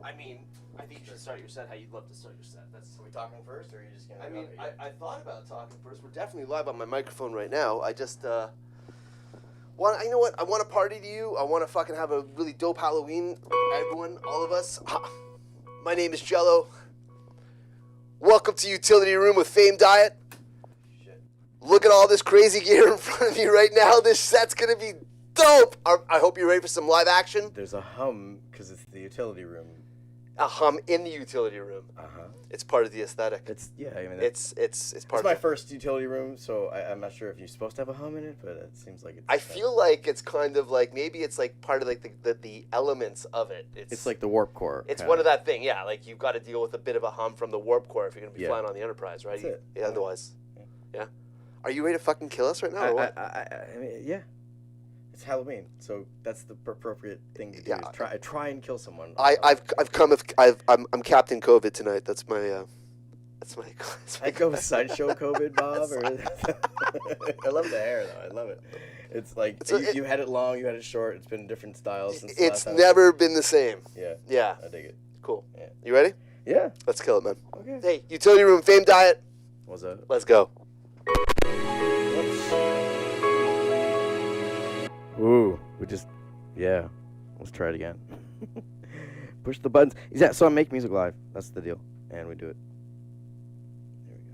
I mean, I think you should start your set how you'd love to start your set. Are we talking first, or are you just gonna? I mean, I thought about talking first. We're definitely live on my microphone right now. I just want. You know what? I want to party to you. I want to fucking have a really dope Halloween. Everyone, all of us. My name is Jello. Welcome to Utility Room with Fame Diet. Shit. Look at all this crazy gear in front of you right now. This set's gonna be dope. I hope you're ready for some live action. There's a hum because it's the utility room. A hum in the utility room. It's part of the aesthetic. It's It's part. It's my first utility room, so I'm not sure if you're supposed to have a hum in it, but it seems like it's. I feel like it's kind of like maybe it's like part of like the elements of it. It's like the warp core. It's one of that thing, yeah. Like you've got to deal with a bit of a hum from the warp core if you're gonna be flying on the Enterprise, right? That's it. Yeah. Otherwise, yeah. Are you ready to fucking kill us right now? Or what? I mean, yeah. It's Halloween, so that's the appropriate thing to do. Yeah. Is try and kill someone. I'm Captain COVID tonight. That's my. I go with sideshow COVID, Bob. I love the hair though. I love it. It's like you had it long, you had it short. It's been different styles since. It's never been the same. Yeah. Yeah. I dig it. Cool. Yeah. You ready? Yeah. Let's kill it, man. Okay. Hey, Utility Room, Fame Diet. What's up? Let's go. Ooh, let's try it again. Push the buttons. So I make music live. That's the deal, and we do it. There we go.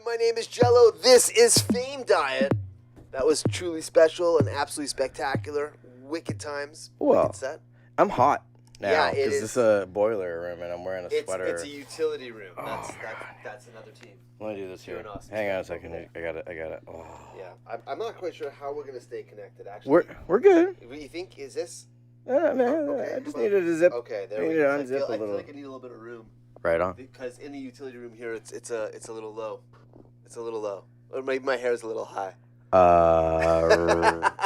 My name is Jello. This is Fame Diet. That was truly special and absolutely spectacular. Wicked times. Well, wicked set. I'm hot now Yeah, it because is. this is a boiler room and I'm wearing a sweater. It's a utility room. That's another team. Let me do this here. Doing awesome Hang on a stuff second. over I got it. Oh. Yeah, I'm not quite sure how we're gonna stay connected. Actually, We're good. What do you think? Is this? Man, Okay, I just well, needed to zip. Okay, there I we needed go. to unzip a I feel little. like I need a little bit of room. Right on. Because in the utility room here, it's a little low. It's a little low. Or maybe my hair is a little high.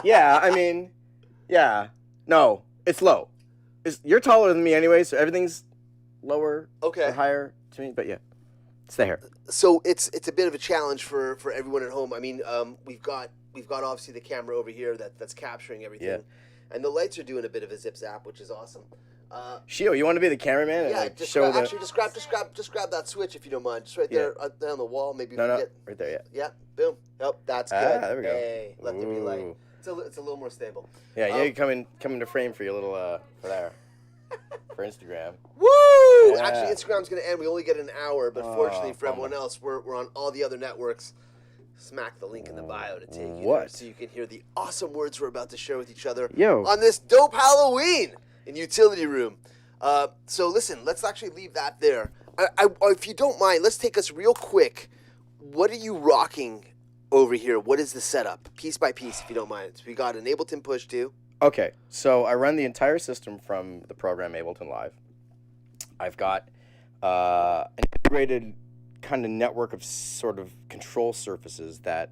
Yeah. I mean, yeah. No, it's low. You're taller than me anyway, so everything's lower Okay. or higher to me. But yeah, it's the hair. So it's a bit of a challenge for everyone at home. I mean, we've got obviously the camera over here that's capturing everything, Yeah. and the lights are doing a bit of a zip zap, which is awesome. Shio, you want to be the cameraman? And, Yeah, like, just show grab, actually just grab that switch if you don't mind, just right there, there on the wall. Maybe No, get right there. Yeah. yeah, boom. Yep, that's good. There we go. Hey, let there be light. Ooh. It's a little more stable. Yeah, you come into frame for your little for there for Instagram. Woo! Yeah. Actually, Instagram's gonna end. We only get an hour, but fortunately for bummer. everyone else, we're on all the other networks. Smack the link in the bio to take you there What? so you can hear the awesome words we're about to share with each other Yo. on this dope Halloween in Utility Room. So listen, let's actually leave that there. If you don't mind, let's take us real quick. What are you rocking over here? What is the setup? Piece by piece, if you don't mind. So we got an Ableton Push 2. Okay, so I run the entire system from the program Ableton Live. I've got an integrated kind of network of sort of control surfaces that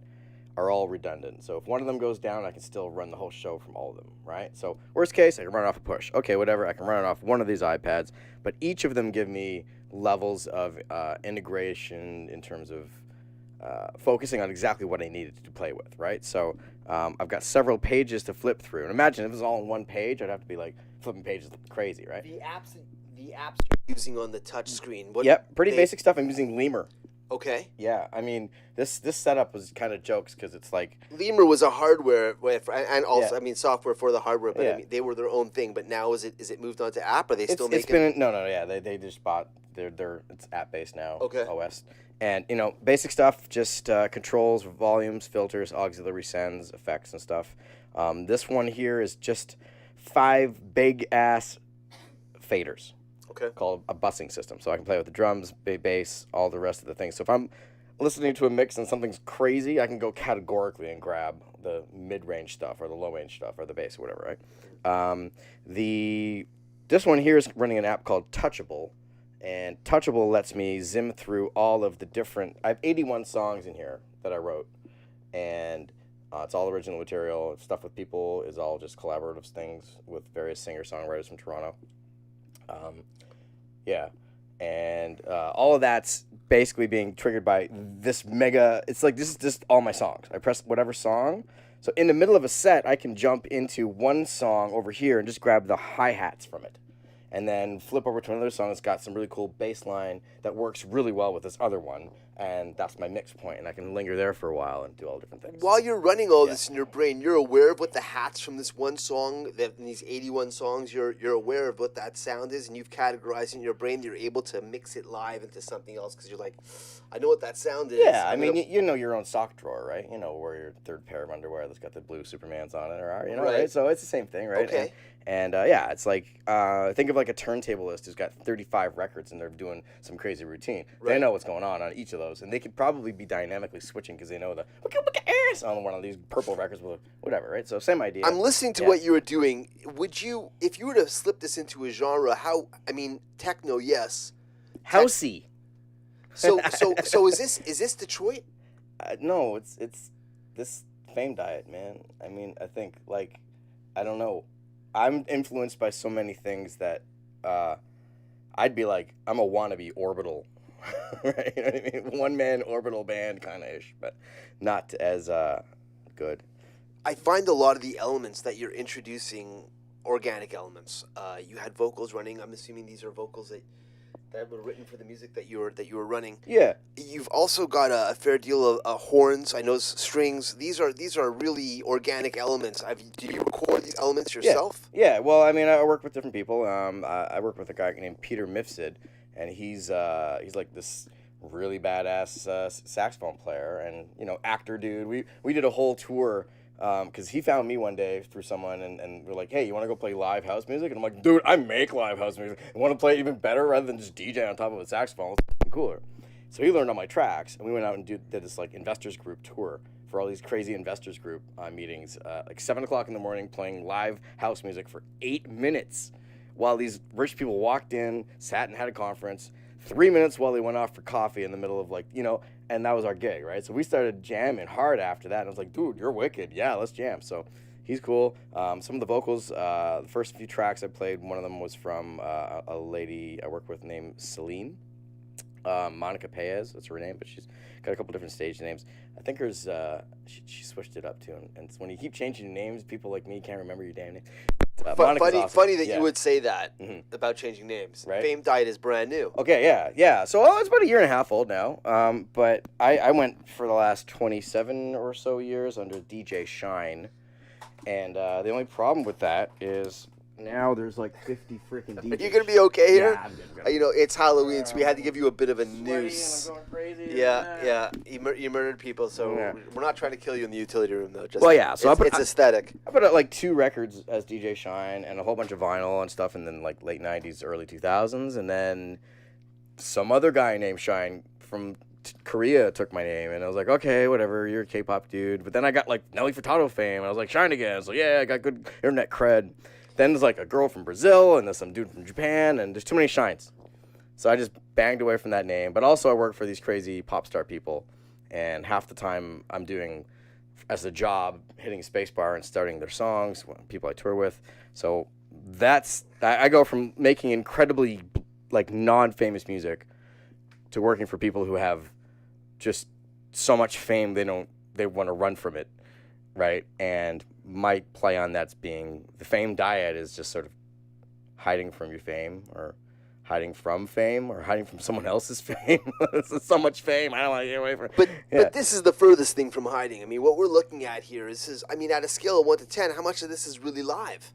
are all redundant. So if one of them goes down, I can still run the whole show from all of them, right? So worst case, I can run it off a push. Okay, whatever, I can run it off one of these iPads, but each of them give me levels of integration in terms of focusing on exactly what I needed to play with, right? So I've got several pages to flip through. And imagine if it was all on one page, I'd have to be like flipping pages crazy, right? The apps you're using on the touch screen. Yep, pretty basic stuff. I'm using Lemur. Okay. Yeah, I mean, this setup was kind of jokes because it's like... Lemur was a hardware, and also, Yeah. I mean, software for the hardware, but Yeah. I mean, they were their own thing, but now is it moved on to app? Are they still It's making... been... No, yeah, they just bought... It's app-based now. Okay. OS. And, basic stuff, just controls, volumes, filters, auxiliary sends, effects and stuff. This one here is just 5 big-ass faders. Okay. Called a busing system. So I can play with the drums, bass, all the rest of the things. So if I'm listening to a mix and something's crazy, I can go categorically and grab the mid-range stuff or the low-range stuff or the bass or whatever, right? This one here is running an app called Touchable. And Touchable lets me zim through all of the different... I have 81 songs in here that I wrote. And it's all original material. Stuff with people is all just collaborative things with various singer-songwriters from Toronto. Yeah, and all of that's basically being triggered by this mega... It's like, this is just all my songs. I press whatever song. So in the middle of a set, I can jump into one song over here and just grab the hi-hats from it. And then flip over to another song that's got some really cool bass line that works really well with this other one. And that's my mix point, and I can linger there for a while and do all different things. While you're running all this in your brain, you're aware of what the hats from this one song, that in these 81 songs, you're aware of what that sound is, and you've categorized it in your brain. You're able to mix it live into something else because you're like, I know what that sound is. Yeah, I mean, you know your own sock drawer, right? You know where your third pair of underwear that's got the blue Supermans on it, or right? So it's the same thing, right? Okay. And yeah, it's like, think of like a turntablist who's got 35 records and they're doing some crazy routine. They know what's going on each of those, and they could probably be dynamically switching because they know the on one of these purple records with whatever, right? So same idea. I'm listening to what you were doing. Would you, if you were to slip this into a genre, techno, yes. Housey. So is this Detroit? No, it's this Fame Diet, man. I mean, I think, like, I don't know. I'm influenced by so many things that I'd be like, I'm a wannabe Orbital. Right? You know what I mean? One-man Orbital band kind of ish, but not as good. I find a lot of the elements that you're introducing organic elements. You had vocals running. I'm assuming these are vocals that were written for the music that you were running. Yeah. You've also got a fair deal of horns. I know strings. These are really organic elements. Do you record these elements yourself? Yeah. Well, I mean, I work with different people. I work with a guy named Peter Mifsud, and he's like this really badass saxophone player and, you know, actor dude. We did a whole tour because he found me one day through someone and we're like, hey, you want to go play live house music? And I'm like, dude, I make live house music. I want to play it even better rather than just DJ on top of a saxophone. It's cooler. So he learned all my tracks, and we went out and did this like investors group tour for all these crazy investors group meetings, like 7 o'clock in the morning, playing live house music for 8 minutes while these rich people walked in, sat and had a conference, 3 minutes while they went off for coffee in the middle of like, you know, and that was our gig, right? So we started jamming hard after that, and I was like, dude, you're wicked. Yeah, let's jam. So he's cool. Some of the vocals, the first few tracks I played, one of them was from a lady I work with named Celine. Monica Paez, that's her name, but she's got a couple different stage names. I think hers, she switched it up too, and when you keep changing names, people like me can't remember your damn name. Funny that you would say that about changing names. Right? Fame Diet is brand new. Okay, yeah. So it's about a year and a half old now. But I went for the last 27 or so years under DJ Shine, and the only problem with that is now there's like 50 freaking DJs. Are you gonna be okay here? Yeah, I'm good. You know, it's Halloween, so we had to give you a bit of a noose. I'm going crazy. Yeah. You murdered people, so we're not trying to kill you in the utility room, though. Just, well, yeah. So it's aesthetic. I put out like 2 records as DJ Shine and a whole bunch of vinyl and stuff, and then like late 90s, early 2000s, and then some other guy named Shine from Korea took my name, and I was like, okay, whatever, you're a K-pop dude. But then I got like Nelly Furtado fame, and I was like, Shine again. So yeah, I got good internet cred. Then there's like a girl from Brazil, and there's some dude from Japan, and there's too many Shines. So I just banged away from that name. But also I work for these crazy pop star people, and half the time I'm doing as a job hitting spacebar and starting their songs, people I tour with. So I go from making incredibly like non-famous music to working for people who have just so much fame they want to run from it, right? And my play on that's being the fame diet is just sort of hiding from your fame or hiding from fame or hiding from someone else's fame. This is so much fame. I don't want to get away from it. But this is the furthest thing from hiding. I mean, what we're looking at here is I mean, at a scale of 1 to 10, how much of this is really live?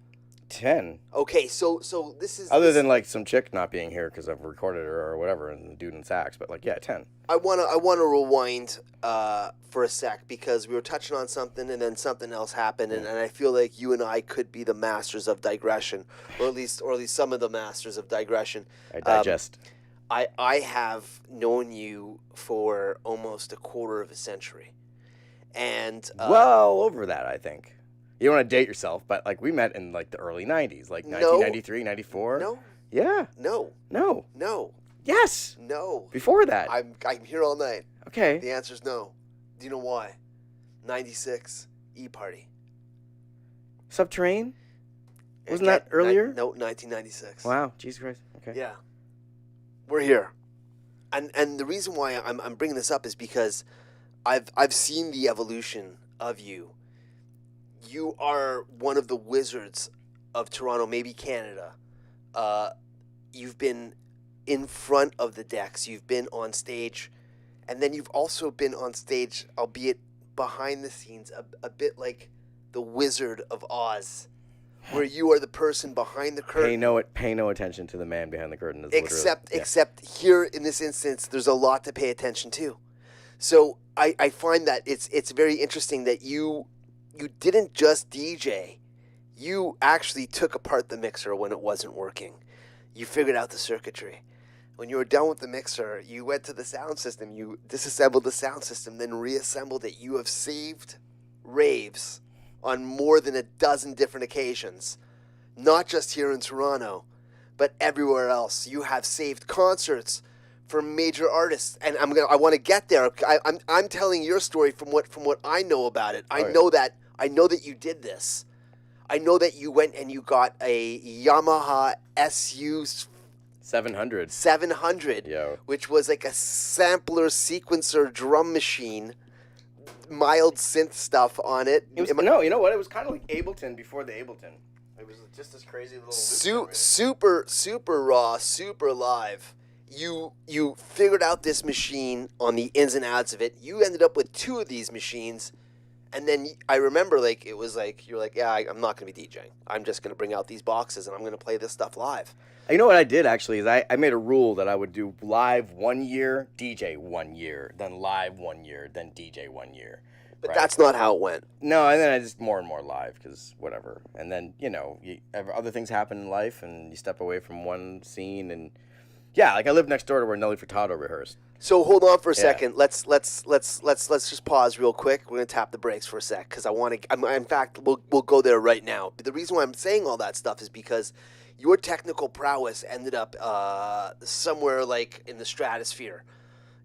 10. Okay, so this is... Other than, like, some chick not being here because I've recorded her or whatever, and the dude in sax, but, like, yeah, 10. I wanna rewind for a sec, because we were touching on something, and then something else happened, and I feel like you and I could be the masters of digression, or at least some of the masters of digression. I digest. I have known you for almost a quarter of a century, and... well, over that, I think. You don't want to date yourself, but like we met in like the early 90s, like 1993, 94. No. Yeah. No. No. No. Yes. No. Before that. I'm here all night. Okay. The answer's no. Do you know why? 96 E-Party. Subterrane? Wasn't that earlier? No, 1996. Wow. Jesus Christ. Okay. Yeah. We're here. And the reason why I'm bringing this up is because I've seen the evolution of you. You are one of the wizards of Toronto, maybe Canada. You've been in front of the decks. You've been on stage. And then you've also been on stage, albeit behind the scenes, a bit like the Wizard of Oz, where you are the person behind the curtain. Pay no attention to the man behind the curtain. Except here in this instance, there's a lot to pay attention to. So I find that it's very interesting that you didn't just DJ. You actually took apart the mixer when it wasn't working. You figured out the circuitry. When you were done with the mixer, you went to the sound system. You disassembled the sound system, then reassembled it. You have saved raves on more than a dozen different occasions. Not just here in Toronto, but everywhere else. You have saved concerts for major artists, and I want to get there. I'm telling your story from what I know about it. I know that you did this. I know that you went and you got a Yamaha SU 700, which was like a sampler sequencer drum machine, mild synth stuff on it. You know what? It was kind of like Ableton before the Ableton. It was just this crazy little super raw, super live. You figured out this machine on the ins and outs of it. You ended up with 2 of these machines, And then I remember, like, it was like, you're like, yeah, I'm not going to be DJing. I'm just going to bring out these boxes and I'm going to play this stuff live. You know what I did, actually, is I made a rule that I would do live 1 year, DJ 1 year, then live 1 year, then DJ 1 year. But right? that's not how it went. No, and then I just more and more live, because whatever. And then, other things happen in life, and you step away from one scene, and yeah, like I lived next door to where Nelly Furtado rehearsed. So hold on for a second. Let's just pause real quick. We're gonna tap the brakes for a sec because I want to. In fact, we'll go there right now. But the reason why I'm saying all that stuff is because your technical prowess ended up somewhere like in the stratosphere.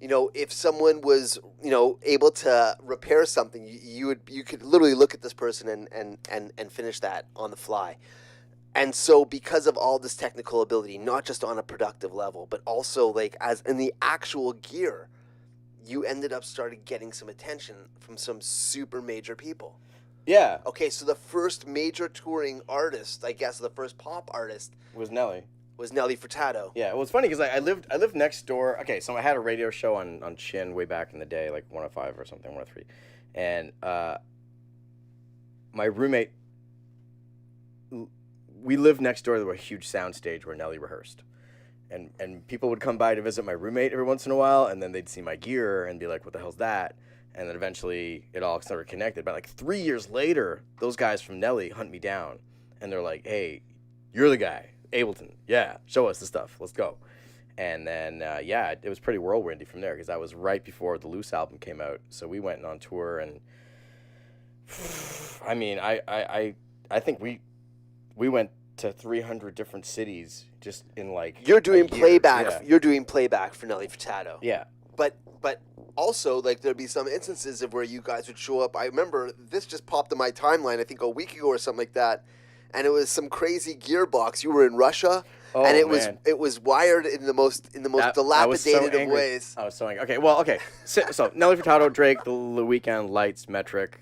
You know, if someone was able to repair something, you could literally look at this person and finish that on the fly. And so because of all this technical ability, not just on a productive level, but also like as in the actual gear, you ended up started getting some attention from some super major people. Yeah. Okay, so the first major touring artist, I guess the first pop artist Was Nelly Furtado. Yeah, well, it's funny because I lived next door. Okay, so I had a radio show on Chin way back in the day, like 105 or something, 103. And my roommate, we lived next door to a huge sound stage where Nelly rehearsed. And people would come by to visit my roommate every once in a while, and then they'd see my gear and be like, what the hell's that? And then eventually it all started connected. But like 3 years later, those guys from Nelly hunt me down, and they're like, hey, you're the guy, Ableton. Yeah, show us the stuff. Let's go. And then, it was pretty whirlwindy from there because that was right before the Loose album came out. So we went on tour, and I mean, I think we went to 300 different cities just in like You're doing a year. playback. Yeah. You're doing playback for Nelly Furtado. Yeah. But also, like, there'd be some instances of where you guys would show up. I remember this just popped in my timeline, I think a week ago or something like that, and it was some crazy gearbox. You were in Russia, and it was wired in the most dilapidated of ways. I was so angry. Okay. So Nelly Furtado, Drake, The Weeknd, Lights, Metric,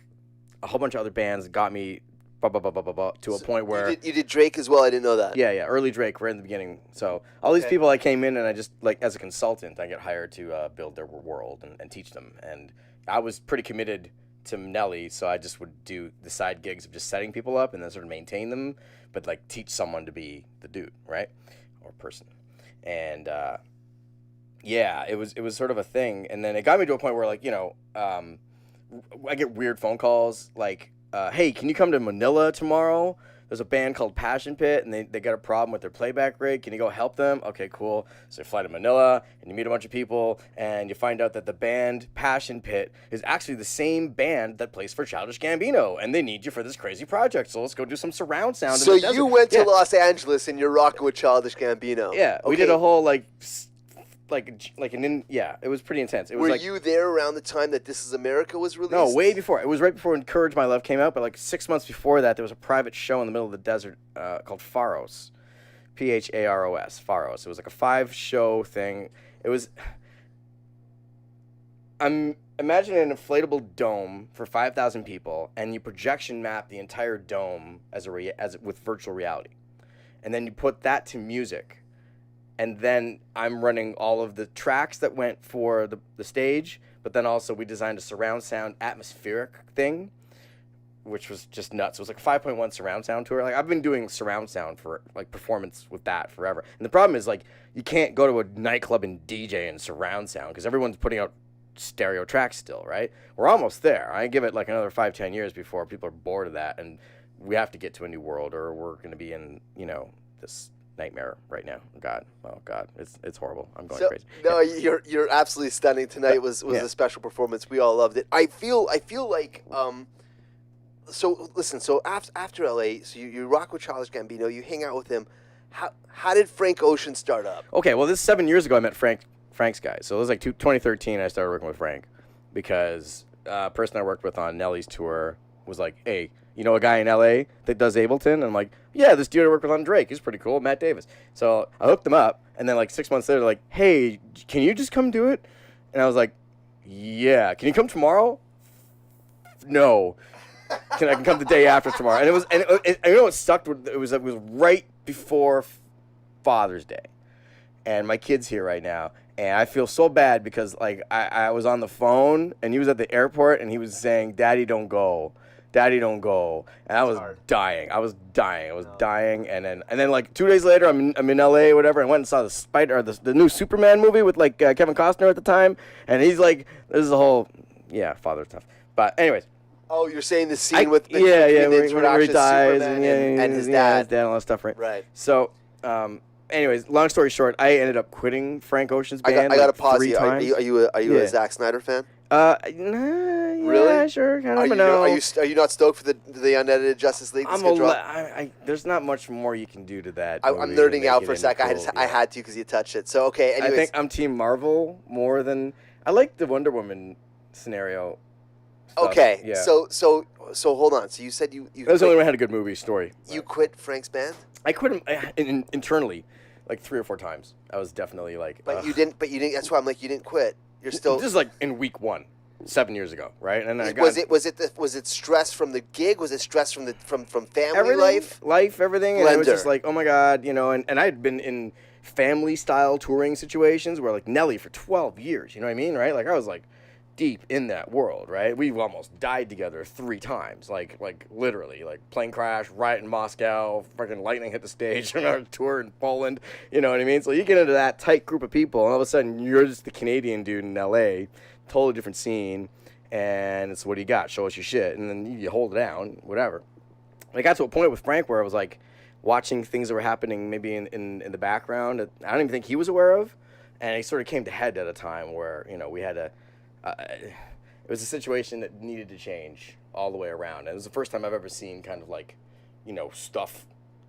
a whole bunch of other bands got me to a point where you did Drake as well. I didn't know that. Yeah, early Drake right in the beginning. So all these people, I came in and I just, like, as a consultant, I get hired to build their world and teach them. And I was pretty committed to Nelly, so I just would do the side gigs of just setting people up and then sort of maintain them, but like teach someone to be the dude, right, or person. And it was sort of a thing. And then it got me to a point where, like, I get weird phone calls like, hey, can you come to Manila tomorrow? There's a band called Passion Pit, and they got a problem with their playback rig. Can you go help them? Okay, cool. So you fly to Manila, and you meet a bunch of people, and you find out that the band Passion Pit is actually the same band that plays for Childish Gambino, and they need you for this crazy project. So let's go do some surround sound. So you went to Los Angeles, and you're rocking with Childish Gambino. Yeah, okay. We did a whole it was pretty intense. Were you there around the time that This Is America was released? No, way before. It was right before Encourage My Love came out, but like 6 months before that, there was a private show in the middle of the desert called Pharos, Pharos, Pharos. It was like a 5-show thing. It was. I'm imagining an inflatable dome for 5,000 people, and you projection map the entire dome with virtual reality, and then you put that to music. And then I'm running all of the tracks that went for the stage, but then also we designed a surround sound atmospheric thing, which was just nuts. It was like 5.1 surround sound tour. Like, I've been doing surround sound for like performance with that forever. And the problem is, like, you can't go to a nightclub and DJ in surround sound because everyone's putting out stereo tracks still, right? We're almost there. I give it like another 5-10 years before people are bored of that, and we have to get to a new world, or we're going to be in this nightmare right now. Oh God, it's horrible. I'm going crazy. No, you're absolutely stunning. Tonight was a special performance. We all loved it. I feel like so listen. So after LA, so you rock with Childish Gambino. You hang out with him. How did Frank Ocean start up? Okay, well, this is 7 years ago. I met Frank's guy. So it was like 2013. I started working with Frank because a person I worked with on Nelly's tour was like, hey, you know a guy in LA that does Ableton? And I'm like, yeah, this dude I work with on Drake. He's pretty cool, Matt Davis. So I hooked them up, and then like 6 months later, they're like, hey, can you just come do it? And I was like, yeah. Can you come tomorrow? No. I can come the day after tomorrow. And you know what sucked? It was right before Father's Day, and my kid's here right now, And I feel so bad because like I was on the phone and he was at the airport and he was saying, "Daddy, don't go. Daddy, don't go." And I was dying. I was dying. And then like 2 days later, I'm in LA or whatever. And went and saw the new Superman movie with like Kevin Costner at the time. And he's like, this is a whole father stuff. But anyways. Oh, you're saying the scene with the where introduction he dies Superman and his dad. Yeah, his dad and all that stuff, right? Right. So, anyways, long story short, I ended up quitting Frank Ocean's band. I gotta pause you. Are you a Zack Snyder fan? Yeah, sure. I don't know. Are you not stoked for the unedited Justice League? There's not much more you can do to that. I'm nerding out for a sec. I had to because you touched it. So okay. Anyways. I think I'm Team Marvel more than I like the Wonder Woman scenario. Stuff. Okay. Yeah. So hold on. So you said you. That was the only one that had a good movie story. You quit Frank's band? I quit him internally, like 3 or 4 times. I was definitely like. But you didn't. That's why I'm like, you didn't quit. You're still. This is like in week 1, 7 years ago, right? And was it stress from the gig? Was it stress from family life? Everything. Blender. And I was just like, oh my god, and I had been in family style touring situations where like Nelly for 12 years. You know what I mean, right? Like I was like deep in that world, right? We've almost died together 3 times, like literally, like plane crash, riot in Moscow, freaking lightning hit the stage on our tour in Poland. You know what I mean? So you get into that tight group of people, and all of a sudden you're just the Canadian dude in LA, totally different scene, and it's what do you got? Show us your shit, and then you hold it down, whatever. I got to a point with Frank where I was like watching things that were happening maybe in the background that I don't even think he was aware of, and it sort of came to head at a time where we had to. It was a situation that needed to change all the way around. And it was the first time I've ever seen kind of like, stuff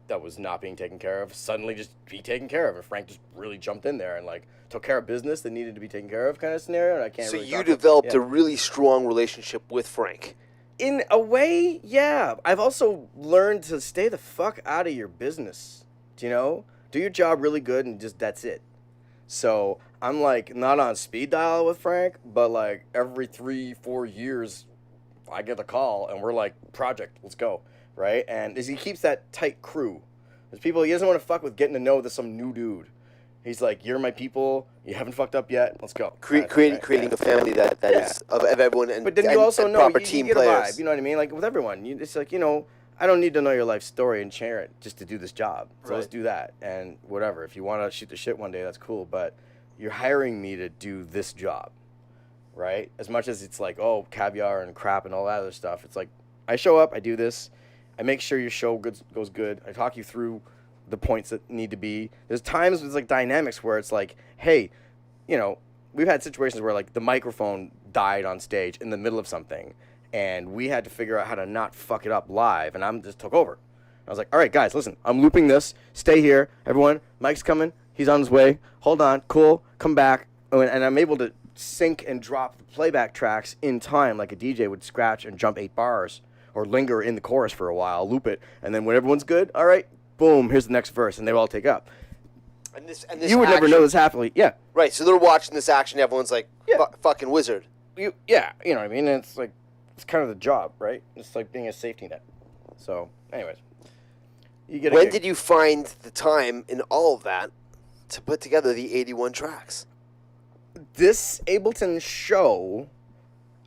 that was not being taken care of suddenly just be taken care of. And Frank just really jumped in there and like took care of business that needed to be taken care of kind of scenario. And I can't. So really you developed a really strong relationship with Frank. In a way, yeah. I've also learned to stay the fuck out of your business. Do your job really good and just that's it. So I'm like not on speed dial with Frank, but like every 3-4 years I get the call and we're like, project, let's go, right? And as he keeps that tight crew, there's people he doesn't want to fuck with getting to know some new dude. He's like, you're my people, you haven't fucked up yet, let's go. Creating a family that is of everyone and but then you also know proper you team get players. A vibe, you know what I mean? Like with everyone, it's like I don't need to know your life story and share it just to do this job. So let's do that. And whatever. If you want to shoot the shit one day, that's cool. But you're hiring me to do this job, right? As much as it's like, oh, caviar and crap and all that other stuff. It's like, I show up, I do this. I make sure your show goes good. I talk you through the points that need to be. There's times with like dynamics where it's like, hey, we've had situations where like the microphone died on stage in the middle of something. And we had to figure out how to not fuck it up live, and I just took over. I was like, all right, guys, listen, I'm looping this. Stay here. Everyone, Mike's coming. He's on his way. Hold on. Cool. Come back. And I'm able to sync and drop the playback tracks in time like a DJ would scratch and jump 8 bars or linger in the chorus for a while, loop it, and then when everyone's good, all right, boom, here's the next verse, and they all take up. And this you would never know this happening. Yeah. Right, so they're watching this action. Everyone's like, fucking wizard. You know what I mean? It's like, it's kind of the job, right? It's like being a safety net. So, anyways. When did you find the time in all of that to put together the 81 tracks? This Ableton show,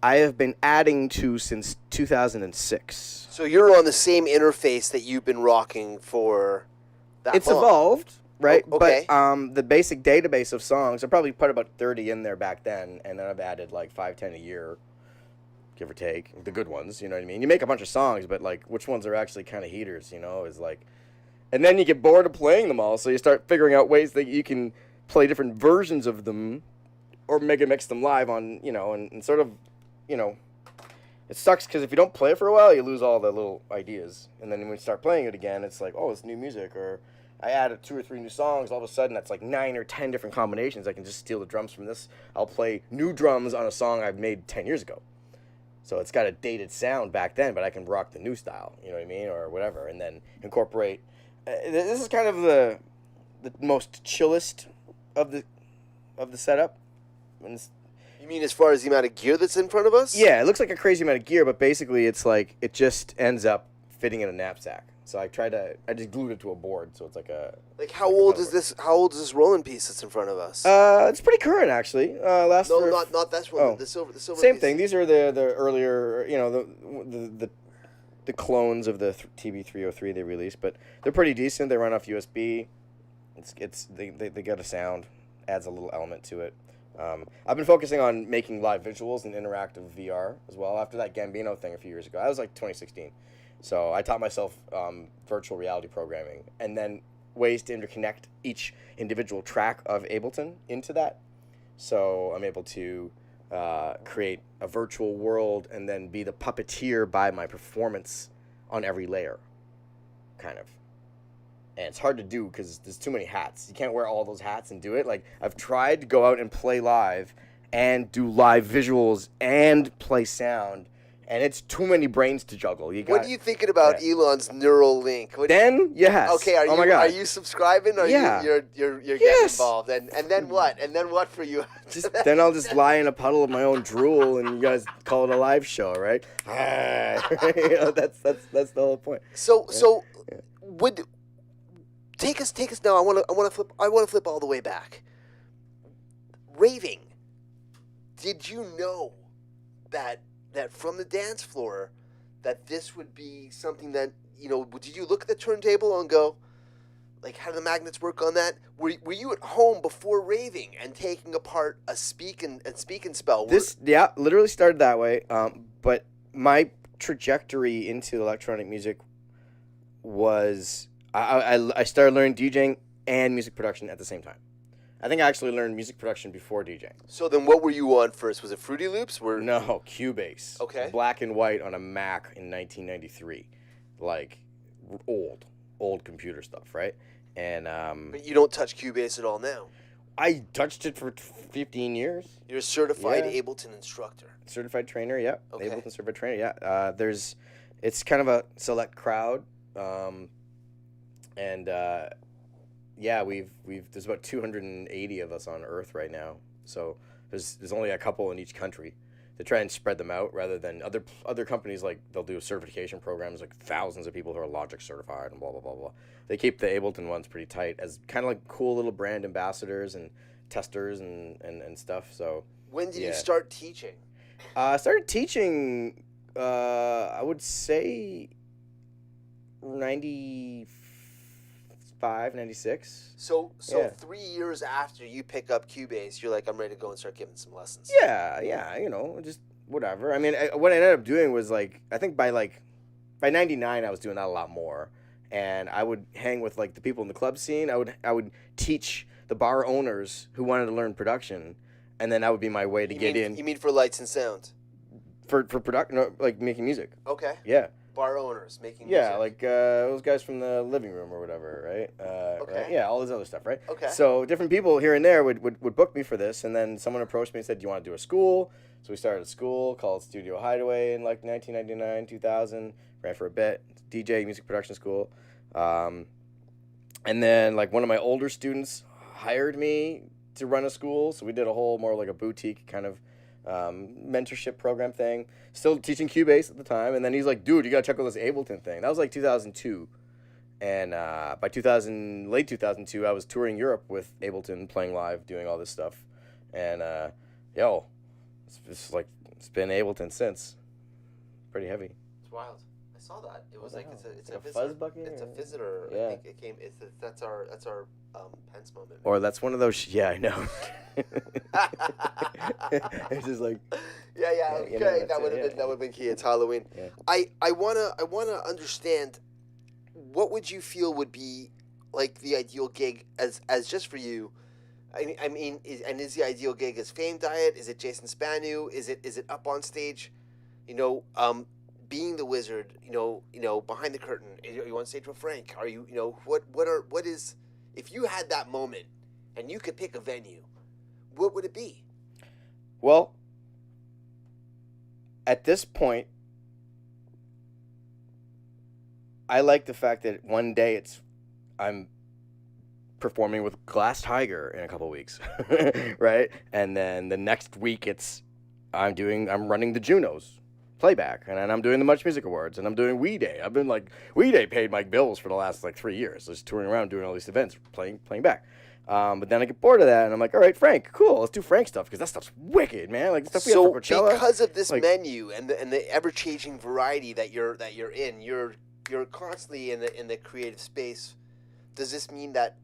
I have been adding to since 2006. So you're on the same interface that you've been rocking for that It's long. evolved, right? Oh, okay. But the basic database of songs, I probably put about 30 in there back then, and then I've added like 5-10 a year. Give or take, the good ones, you know what I mean? You make a bunch of songs, but like which ones are actually kind of heaters, is like, and then you get bored of playing them all, so you start figuring out ways that you can play different versions of them or mix them live on, and sort of, it sucks because if you don't play it for a while, you lose all the little ideas, and then when you start playing it again, it's like, oh, it's new music, or I added 2 or 3 new songs, all of a sudden that's like 9 or 10 different combinations. I can just steal the drums from this. I'll play new drums on a song I've made 10 years ago. So it's got a dated sound back then, but I can rock the new style, you know what I mean, or whatever, and then incorporate. This is kind of the most chillest of the setup. You mean as far as the amount of gear that's in front of us? Yeah, it looks like a crazy amount of gear, but basically it's like it just ends up fitting in a knapsack. So I just glued it to a board, so it's like a. Like how old is this? How old is this rolling piece that's in front of us? It's pretty current actually. Not this one. Oh. The silver. Same piece. thing. These are the earlier, the clones of the TB303 they released, but they're pretty decent. They run off USB. They got a sound, adds a little element to it. I've been focusing on making live visuals and interactive VR as well. After that Gambino thing a few years ago, that was like 2016. So I taught myself virtual reality programming and then ways to interconnect each individual track of Ableton into that. So I'm able to create a virtual world and then be the puppeteer by my performance on every layer, kind of. And it's hard to do because there's too many hats. You can't wear all those hats and do it. Like, I've tried to go out and play live and do live visuals and play sound, and it's too many brains to juggle. What are you thinking about Elon's neural link? Yes. Okay, are you subscribing? Or Yeah. You're getting involved, and then what? And then what for you? Then I'll just lie in a puddle of my own drool, and you guys call it a live show, right? That's the whole point. So would take us now. I want to flip all the way back. Raving. Did you know that from the dance floor that this would be something that, did you look at the turntable and go, like, how do the magnets work on that? Were you at home before raving and taking apart a speak and spell? Literally started that way. But my trajectory into electronic music was I started learning DJing and music production at the same time. I think I actually learned music production before DJing. So then what were you on first? Was it Fruity Loops? No, Cubase. Okay. Black and white on a Mac in 1993. Like, old computer stuff, right? And But you don't touch Cubase at all now. I touched it for 15 years. You're a certified Ableton instructor. Certified trainer, yeah. Okay. Ableton certified trainer, yeah. It's kind of a select crowd. There's about 280 of us on Earth right now. So there's only a couple in each country. They try and spread them out rather than other companies, like they'll do certification programs, like thousands of people who are Logic certified and blah blah blah blah. They keep the Ableton ones pretty tight as kind of like cool little brand ambassadors and testers and stuff. So when did you start teaching? I started teaching. I would say 95, 96. So 3 years after you pick up Cubase, you're like, I'm ready to go and start giving some lessons. Yeah, just whatever. I mean, what I ended up doing was, like, I think by 99 I was doing that a lot more, and I would hang with, like, the people in the club scene. I would teach the bar owners who wanted to learn production, and then that would be my way to get in. You mean for lights and sound? For production, no, like making music. Okay. Yeah. Bar owners making music. Yeah, like those guys from the living room or whatever, right? Okay. Right? Yeah, all this other stuff, right? Okay. So different people here and there would book me for this, and then someone approached me and said, "Do you want to do a school?" So we started a school called Studio Hideaway in like 1999, 2000. Ran for a bit, DJ music production school, and then like one of my older students hired me to run a school. So we did a whole more like a boutique kind of mentorship program thing. Still teaching Cubase at the time, and then he's like, "Dude, you gotta check out this Ableton thing." That was like 2002, and by late 2002, I was touring Europe with Ableton, playing live, doing all this stuff, and it's been Ableton since. Pretty heavy. It's wild. I saw that. It was it's a visitor. Fuzz bucket. It's a visitor. Yeah. I think it came. That's our Pence moment. Or that's one of those. Yeah, I know. It's just like. Yeah. Okay, that would have been key. It's Halloween. Yeah. I wanna understand. What would you feel would be like the ideal gig as just for you? I mean, is the ideal gig as Fame Diet? Is it Jason Spanu? Is it up on stage? Being the wizard. Behind the curtain. Are you on stage with Frank? Are you? What is? If you had that moment, and you could pick a venue, what would it be? Well, at this point, I like the fact that one day I'm performing with Glass Tiger in a couple weeks, right? And then the next week I'm running the Junos playback, and I'm doing the Much Music Awards, and I'm doing Wee Day. I've been like, Wee Day paid my bills for the last like 3 years, just touring around doing all these events, playing back. But then I get bored of that, and I'm like, all right, Frank, cool, let's do Frank stuff, because that stuff's wicked, man. Like, the stuff we have for Coachella. So because of this menu and the ever-changing variety that you're in, you're constantly in the creative space. Does this mean that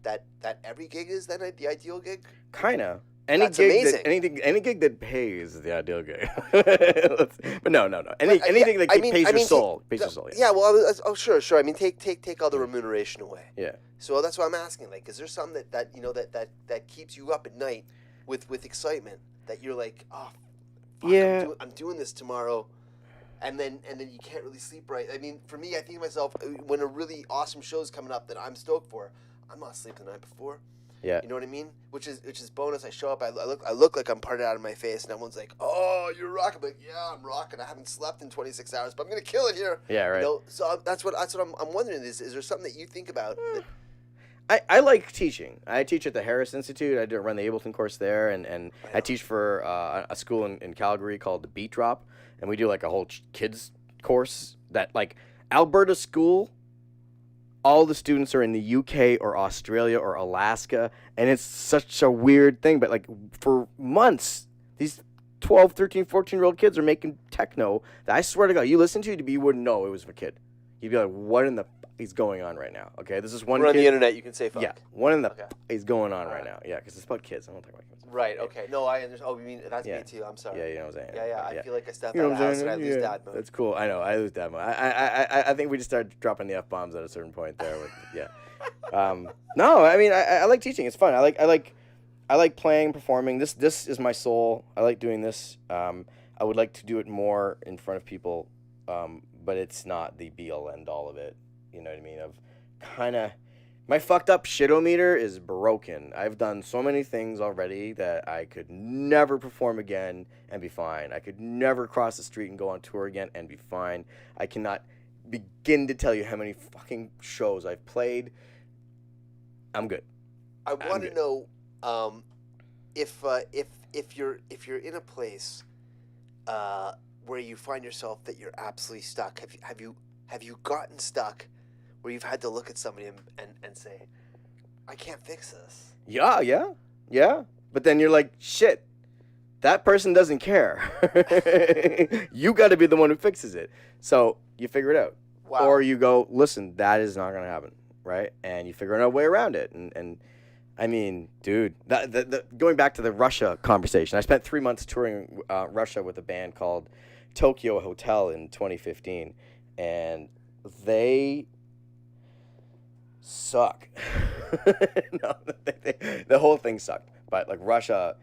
every gig is then the ideal gig? Kinda. That's amazing. Any gig that pays is the ideal gig. But no. Anything that pays your soul. Pays your soul. Yeah. Well, sure. I mean, take all the remuneration away. Yeah. So that's why I'm asking. Like, is there something that keeps you up at night with excitement that you're like, oh, fuck, yeah, I'm doing this tomorrow, and then you can't really sleep right. I mean, for me, I think to myself, when a really awesome show's coming up that I'm stoked for, I'm not sleeping the night before. Yeah. You know what I mean? Which is bonus. I show up, I look like I'm parted out of my face, and everyone's like, "Oh, you're rocking." I'm like, yeah, I'm rocking. I haven't slept in 26 hours, but I'm gonna kill it here. Yeah, right. You know? So that's what I'm wondering. Is there something that you think about? I like teaching. I teach at the Harris Institute. I run the Ableton course there, and I teach for a school in Calgary called the Beat Drop, and we do like a whole kids course that like Alberta school. All the students are in the UK or Australia or Alaska, and it's such a weird thing. But like for months, these 12, 13, 14-year-old kids are making techno that I swear to God, you listen to it, you wouldn't know it was for a kid. You'd be like, what in the is going on right now? Okay, this is one We're kid. on the internet, you can say fuck. Yeah, what in the is going on right now? Yeah, because it's about kids. I don't talk about kids. Right, okay. No, I understand. Oh, you mean, that's me too. I'm sorry. Yeah, you know what I'm saying. Yeah. I feel like I step out of the house and I lose dad mode. That's cool. I know, I lose dad mode. I think we just started dropping the F-bombs at a certain point there. No, I mean, I like teaching. It's fun. I like playing, performing. This is my soul. I like doing this. I would like to do it more in front of people, but it's not the be-all, end-all of it. You know what I mean? Of kind of... My fucked up shit-o-meter is broken. I've done so many things already that I could never perform again and be fine. I could never cross the street and go on tour again and be fine. I cannot begin to tell you how many fucking shows I've played. I'm good. I want to know if you're in a place where you find yourself that you're absolutely stuck. Have you gotten stuck where you've had to look at somebody and say, I can't fix this? Yeah. But then you're like, shit, that person doesn't care. You got to be the one who fixes it. So you figure it out. Wow. Or you go, listen, that is not going to happen, right? And you figure out a way around it. And I mean, dude, going back to the Russia conversation, I spent 3 months touring Russia with a band called Tokyo Hotel in 2015. And they... suck. No, the whole thing sucked. But like Russia,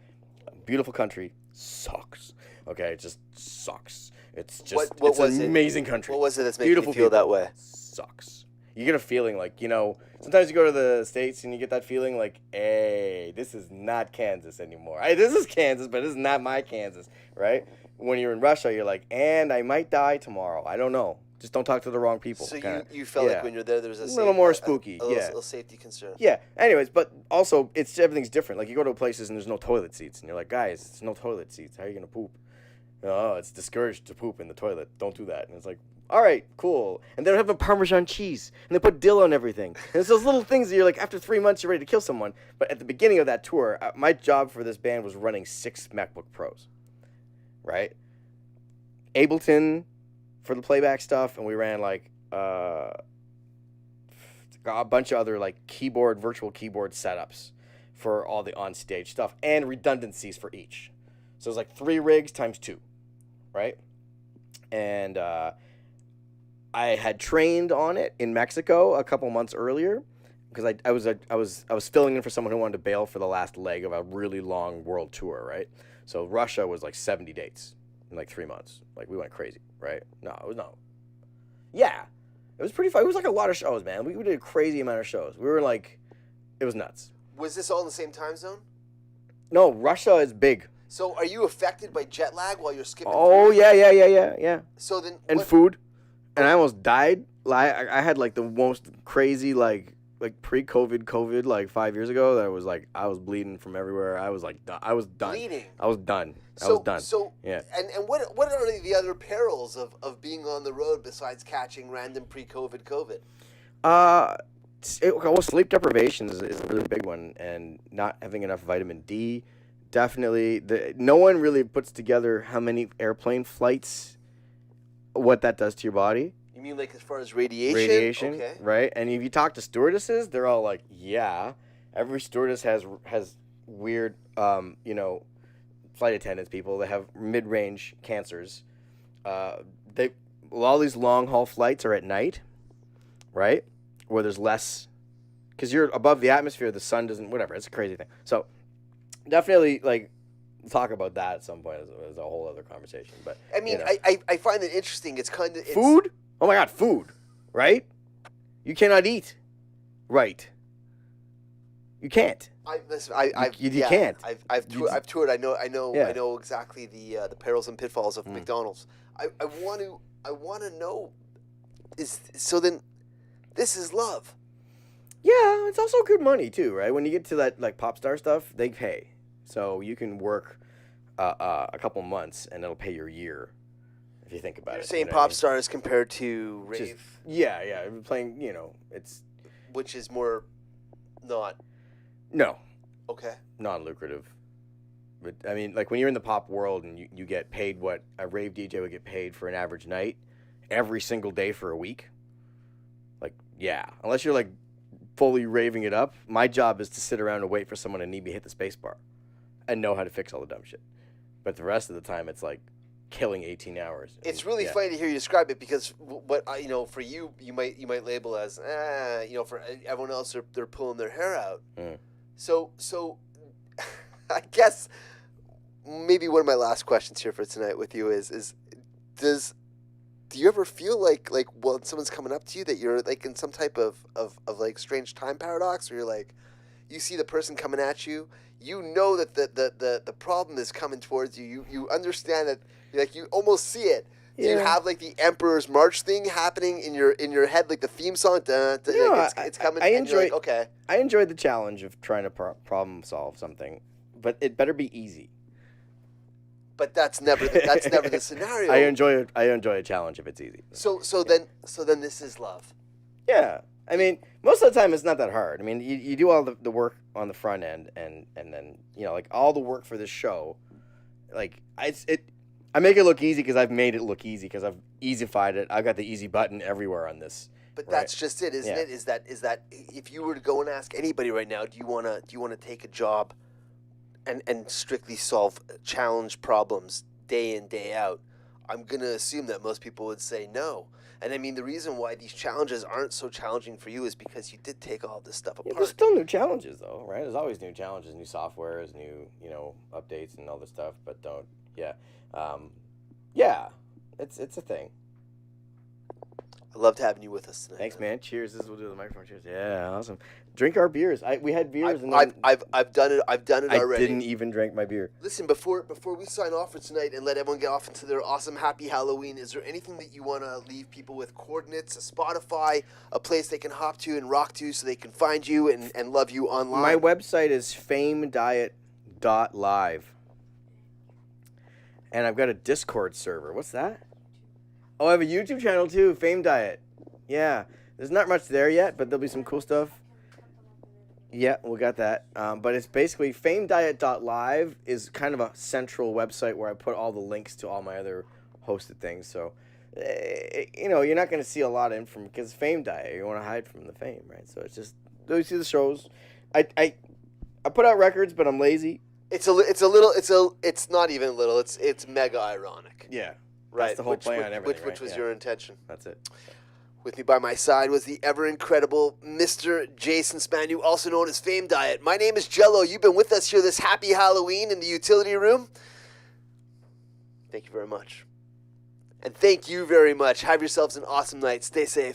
beautiful country, sucks. Okay, it just sucks. It's just it's an amazing country. What was it that's making you feel that way? Sucks. You get a feeling like, you know, sometimes you go to the States and you get that feeling like, hey, this is not Kansas anymore. This is Kansas, but this is not my Kansas, right? When you're in Russia, you're like, and I might die tomorrow. I don't know. Just don't talk to the wrong people. So you felt like when you're there was a little more spooky. A little safety concern. Yeah. Anyways, but also everything's different. Like you go to places and there's no toilet seats, and you're like, guys, there's no toilet seats. How are you gonna poop? Oh, it's discouraged to poop in the toilet. Don't do that. And it's like, all right, cool. And they don't have a Parmesan cheese, and they put dill on everything. And it's those little things that you're like, after 3 months, you're ready to kill someone. But at the beginning of that tour, my job for this band was running 6 MacBook Pros, right? Ableton for the playback stuff, and we ran like a bunch of other like virtual keyboard setups for all the on-stage stuff, and redundancies for each. So it was like 3 rigs times 2, right? And I had trained on it in Mexico a couple months earlier because I was filling in for someone who wanted to bail for the last leg of a really long world tour, right? So Russia was like 70 dates in like 3 months. Like we went crazy, right? Yeah, it was pretty fun. It was like a lot of shows, man. We did a crazy amount of shows. We were like, it was nuts. Was this all in the same time zone? No, Russia is big. So are you affected by jet lag while you're skipping? Oh, food? Yeah. So then and food, and I almost died. I had like the most crazy like like pre-COVID, like 5 years ago, that was like I was bleeding from everywhere. I was like, I was done. Bleeding. I was done. I was done. So yeah. And what are the other perils of being on the road besides catching random pre-COVID COVID? Well, sleep deprivation is a really big one, and not having enough vitamin D. Definitely, no one really puts together how many airplane flights, what that does to your body. You mean like as far as radiation? Radiation, okay. Right? And if you talk to stewardesses, they're all like, yeah. Every stewardess has weird, flight attendants, people that have mid-range cancers. All these long-haul flights are at night, right? Where there's less, because you're above the atmosphere, the sun doesn't, whatever. It's a crazy thing. So definitely, like, talk about that at some point as a whole other conversation. But I mean, I find it interesting. It's kind of food. Oh my God, food, right? You cannot eat, right? You can't. You can't. I've toured. I know exactly the perils and pitfalls of McDonald's. I want to know. Then this is love. Yeah, it's also good money too, right? When you get to that like pop star stuff, they pay, so you can work a couple months and it'll pay your year. If you think about it. You're saying pop stars compared to rave? Yeah. Playing, it's... Which is more not... No. Okay. Non-lucrative. But, I mean, like, when you're in the pop world and you get paid what a rave DJ would get paid for an average night, every single day for a week, like, yeah. Unless you're, like, fully raving it up, my job is to sit around and wait for someone to need me hit the space bar and know how to fix all the dumb shit. But the rest of the time, it's like... killing 18 hours. It's really funny to hear you describe it because what for you might label as for everyone else they're pulling their hair out. So I guess maybe one of my last questions here for tonight with you is do you ever feel like when someone's coming up to you that you're like in some type of like strange time paradox where you're like you see the person coming at you, you know that the problem is coming towards you. You understand that, like, you almost see it. Do you have like the Emperor's March thing happening in your head, like the theme song? It's coming. Okay. I enjoyed the challenge of trying to problem solve something, but it better be easy. But that's never the scenario. I enjoy a challenge if it's easy. So then this is love. Yeah. I mean, most of the time it's not that hard. I mean, you do all the work on the front end, and then like all the work for this show, like I make it look easy because I've made it look easy because I've easified it. I've got the easy button everywhere on this. But that's just it, isn't it? Is that if you were to go and ask anybody right now, do you wanna take a job, and strictly solve challenge problems day in day out? I'm gonna assume that most people would say no. And I mean, the reason why these challenges aren't so challenging for you is because you did take all this stuff apart. There's still new challenges, though, right? There's always new challenges, new softwares, new, updates and all this stuff. But it's a thing. I loved having you with us tonight. Thanks, man. Cheers. This is we'll do the microphone. Cheers. Yeah, awesome. Drink our beers. We had beers. I've done it already. I didn't even drink my beer. Listen, before we sign off for tonight and let everyone get off into their awesome, happy Halloween, is there anything that you want to leave people with? Coordinates, a Spotify, a place they can hop to and rock to so they can find you and love you online? My website is famediet.live. And I've got a Discord server. What's that? Oh, I have a YouTube channel too, Fame Diet. Yeah, there's not much there yet, but there'll be some cool stuff. Yeah, we got that. But it's basically famediet.live is kind of a central website where I put all the links to all my other hosted things. So, you're not going to see a lot of information because Fame Diet. You want to hide from the fame, right? So it's just you see the shows. I put out records, but I'm lazy. It's not even a little. It's mega ironic. Yeah. Right. That's the whole play on everything, which was your intention. That's it. With me by my side was the ever-incredible Mr. Jason Spanu, also known as Fame Diet. My name is Jello. You've been with us here this happy Halloween in the utility room. Thank you very much. And thank you very much. Have yourselves an awesome night. Stay safe.